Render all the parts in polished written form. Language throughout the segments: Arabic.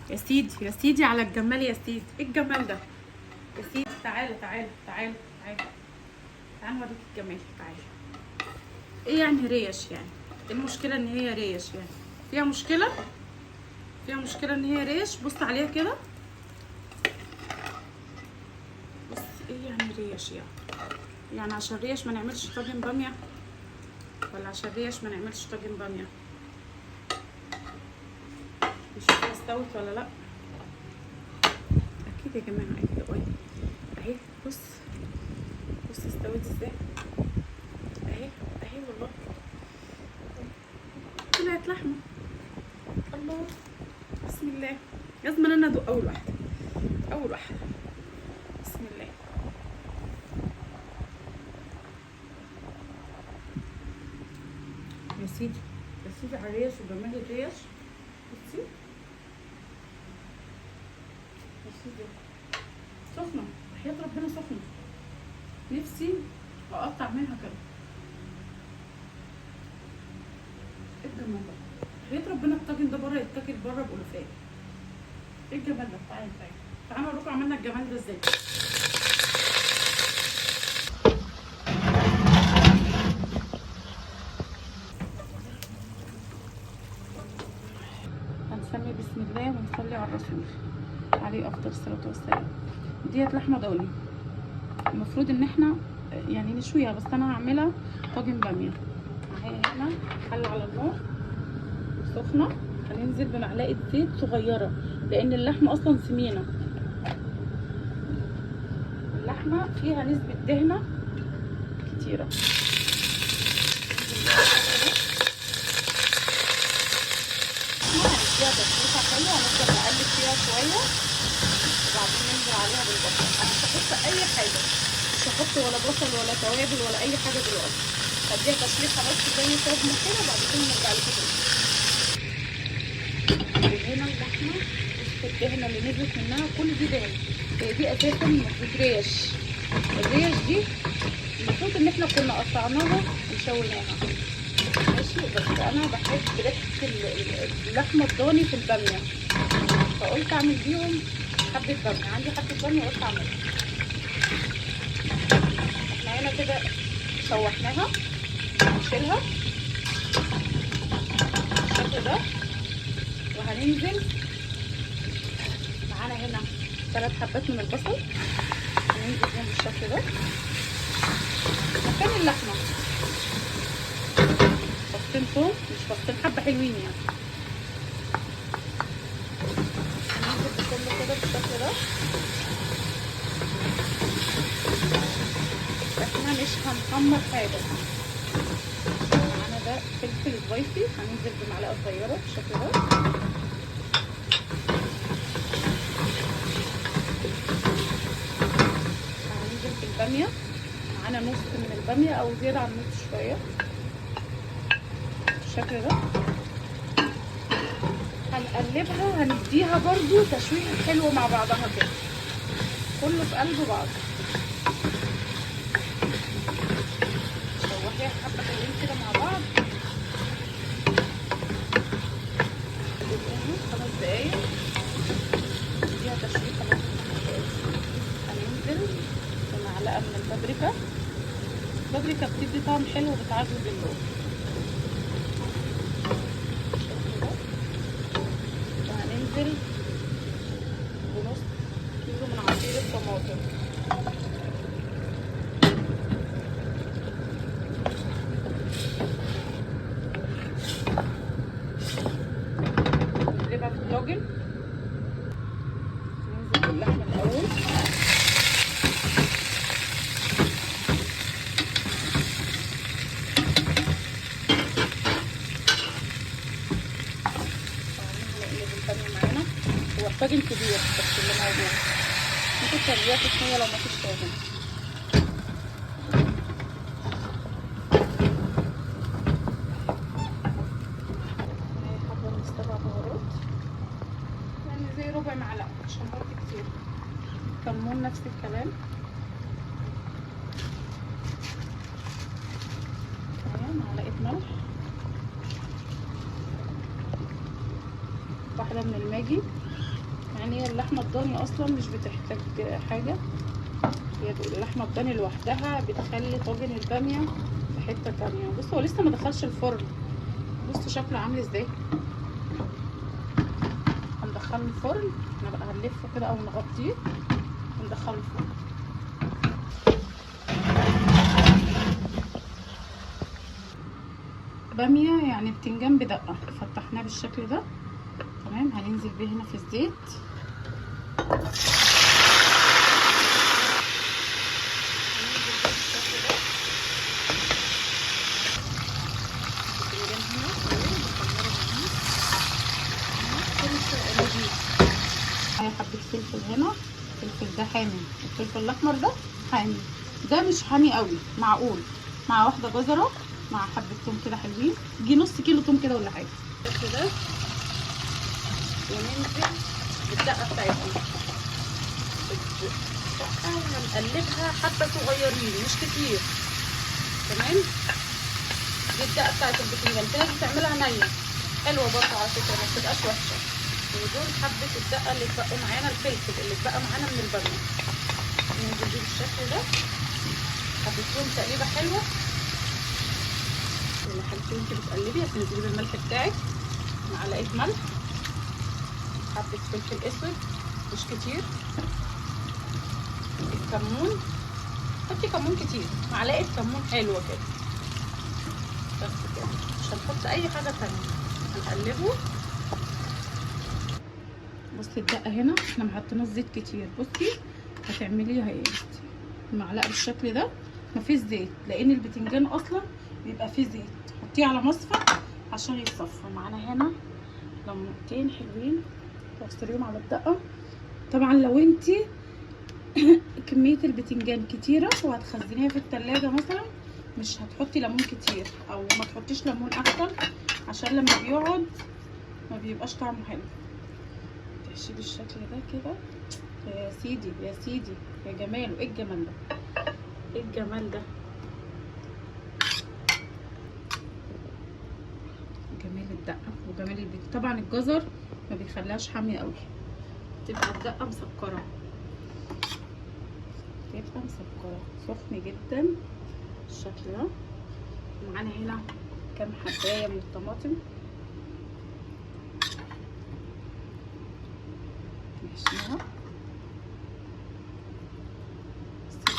يا سيدي يا سيدي على الجمال يا سيدي. ايه الجمال ده يا سيدي؟ تعالى تعالى تعالى تعالى تعالى نوريك الجمال. تعالى. ايه يعني ريش يعني؟ ايه المشكله ان هي ريش يعني؟ فيها مشكله؟ فيها مشكله ان هي ريش؟ بص عليها كده. بص ايه يعني ريش يعني؟ يعني عشان ريش ما نعملش طاجن باميه؟ ولا عشان ريش ما نعملش طاجن باميه؟ نشوف هي استوت ولا لا. اكيد يا جماعه اكيد. اهي بص بص استوت ازاي. اهي اهي والله طلعت لحمه. الله بسم الله. لازم انا ادوق اول واحده. اول واحده بسم الله. يا سيدي يا سيدي على الريش وجمال الريش. بصي يا سيدي سخنه وحياة ربنا سخنه. نفسي اقطع منها كده. ايه الجمال ده؟ وحياة ربنا الطاجن ده بره يتاكل بره بألوفات. ايه الجمال ده؟ تعالى تعالى تعالى اوريكم عملنا الجمال ده ازاي. هنسمي بسم الله ونصلي على الرسول عليه افضل الصلاه والسلام. ديت لحمه ضاني. المفروض ان احنا يعني نشويها، بس انا هعملها طاجن باميه. اهي هنا حله على النار سخنه. هننزل بمعلقه زيت صغيره لان اللحمه اصلا سمينه. اللحمه فيها نسبه دهنه كتيره. فيها تشويحه حلوه. هنفضل نقلب فيها شويه وبعدين ننزل عليها بالبصل. انا مش هحط اي حاجه، مش هحط ولا بصل ولا توابل ولا اي حاجه دلوقتي. هديها تشويحه بس زي صدمه كده وبعد كده نرجع لكم تاني. هنا اللحمه بص الدهنه اللي نزلت منها كل دي دهن. هي دي اساسا المفروض ريش. الريش دي المفروض ان احنا كنا قطعناها وشويناها ماشي، بس انا بحب ريحه اللحمه الضاني في الباميه فقلت اعمل بيهم حبه باميه. عندي حبه باميه قلت اعملها. احنا هنا كده شوحناها هنشيلها بالشكل ده. وهننزل معانا هنا 3 حبات من البصل هننزل بيهم بالشكل ده مكان اللحمه. فصين ثوم مش فصين، حبه حلوين يعني. هننزل بكله كده بالشكل ده. احنا مش هنحمر حاجه. معانا ده فلفل سبايسي هننزل بمعلقه صغيره بالشكل ده. هننزل بالباميه. معانا نص من الباميه او زياده عن نص شويه بالشكل ده. هنقلبها هنديها برضو تشويحه حلوه مع بعضها كده كله في قلب بعض. شوحيها حبه حلوين كده مع بعض 5 دقايق. نديها تشويحه برضو. هننزل بمعلقه من البابريكا. البابريكا بتدي طعم حلو وبتعزز اللون. وهننزل بنص كيلو من عصير الطماطم. نقلبها في الطاجن. ننزل باللحمه الاول. هو طاجن كبير بس اللي موجود ممكن تسويها في الصينيه لو مفيش طاجن. حبه من 7 بهارات يعني زي ربع معلقه مش هنحط كتير. كمون نفس الكلام. معلقه ملح. واحده من الماجي يعني هي اللحمه الضاني اصلا مش بتحتاج حاجه، هي اللحمه الضاني لوحدها بتخلي طاجن الباميه في حته تانية. بصوا هو لسه ما دخلش الفرن، بصوا شكله عامل ازاي. هندخله الفرن، احنا بقى هنلفه كده او نغطيه وندخله الفرن. باميه يعني بتنجان بدقه، فتحناه بالشكل ده تمام. هننزل بيه هنا في الزيت، هي حبة فلفل هنا، الفلفل ده حامي، الفلفل الاحمر ده حامي، ده مش حامي قوي، معقول، مع واحدة جزرة، مع حبة توم كده حلوين، يجي نص كيلو توم كده ولا حاجة كده. وننزل بالدقة بتاعتنا، الدقة هنقلبها حبة صغيرين مش كتير تمام. دي الدقة بتاعت البتنجان، في ناس بتعملها نية حلوة برضه على فكرة، ما بتبقاش وحشة. ودول حبة الدقة اللي اتبقوا معانا، الفلفل اللي اتبقى معانا من البامية، ننزل بيه بالشكل ده. حبيتهم تقليبة حلوة، اللي حبيتهم انت بتقلبي هتنزلي بالملح بتاعك، معلقة ملح، حبة فلفل اسود مش كتير، الكمون، حطي كمون كتير، معلقة كمون حلوة كده بس كده، مش هنحط اي حاجة تانية. هنقلبه. بصي الدقة هنا احنا محطناش زيت كتير، بصي هتعمليها ايه، المعلقة بالشكل ده مفيش زيت، لان البتنجان اصلا بيبقى فيه زيت، حطيه على مصفى عشان يتصفى. معانا هنا ليمونتين حلوين تعصريهم على الدقة. طبعا لو انتي كمية البتنجان كتيرة وهتخزنيها في التلاجة مثلا مش هتحطي ليمون كتير، او ما تحطيش ليمون احسن، عشان لما بيقعد ما بيبقاش طعمه حلو. تحشيه بالشكل ده كده، يا سيدي يا سيدي يا جماله، ايه الجمال ده، ايه الجمال ده، جمال الدقه وجمال البيت. طبعا الجزر ما بيخليهاش حاميه قوي، تبقى الدقه مسكره، تبقى مسكره سخن جدا بالشكل ده. ومعانا هنا كام حبايه من الطماطم نحشيها.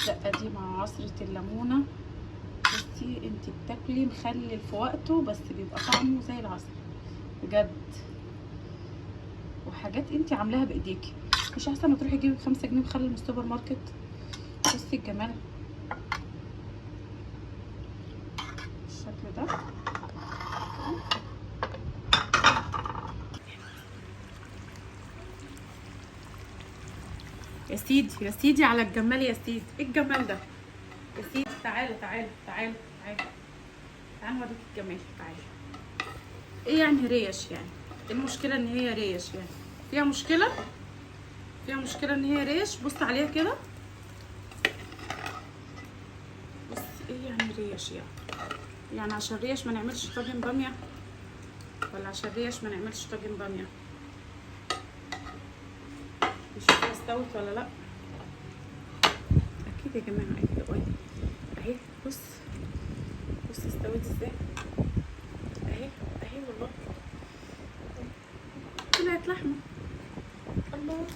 الدقه دي مع عصره الليمونه، بصي انت بتاكلي مخلل في وقته بس بيبقى طعمه زي العسل بجد. وحاجات انت عاملاها بايديكي، مش احسن ما تروحي تجيبي ب5 جنيه مخلل من السوبر ماركت. بصي الجمال بالشكل ده. يا سيدي يا سيدي على الجمال يا سيدي، ايه الجمال ده يا سيدي، تعالوا تعالوا تعالوا تعالوا تعالوا نوريك الجمال، تعالوا. ايه يعني ريش يعني، ايه المشكله ان هي ريش يعني، فيها مشكله، فيها مشكله ان هي ريش. بص عليها كده، بص ايه يعني ريش يعني عشان ريش ما نعملش طاجن باميه، ولا عشان ريش ما نعملش طاجن باميه؟ نشوفها استوت ولا لا. اكيد يا جماعه اكيد اهي، بص بص استوت ازاي اهي، اهي والله طلعت لحمه. الله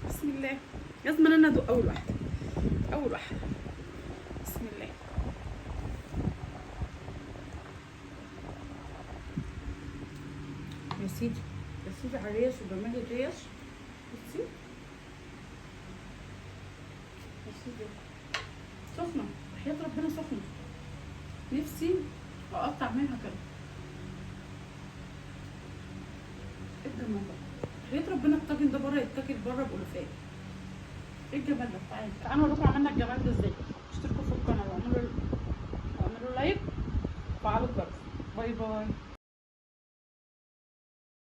بسم الله، لازم انا ادوق اول واحده، اول واحده بسم الله. يا سيدي يا سيدي على الريش وجمال الريش، بصي يا سيدي سخنه، وحياة ربنا سخنه، نفسي اقطع منها كده. ايه الجمال ده، وحياة ربنا الطاجن ده بره يتاكل بره بألوفات. ايه الجمال ده، تعالوا تعالوا نوريكم عملنا الجمال ده ازاي. اشتركوا في القناه واعملوا لايك وفعلوا الجرس. باي باي.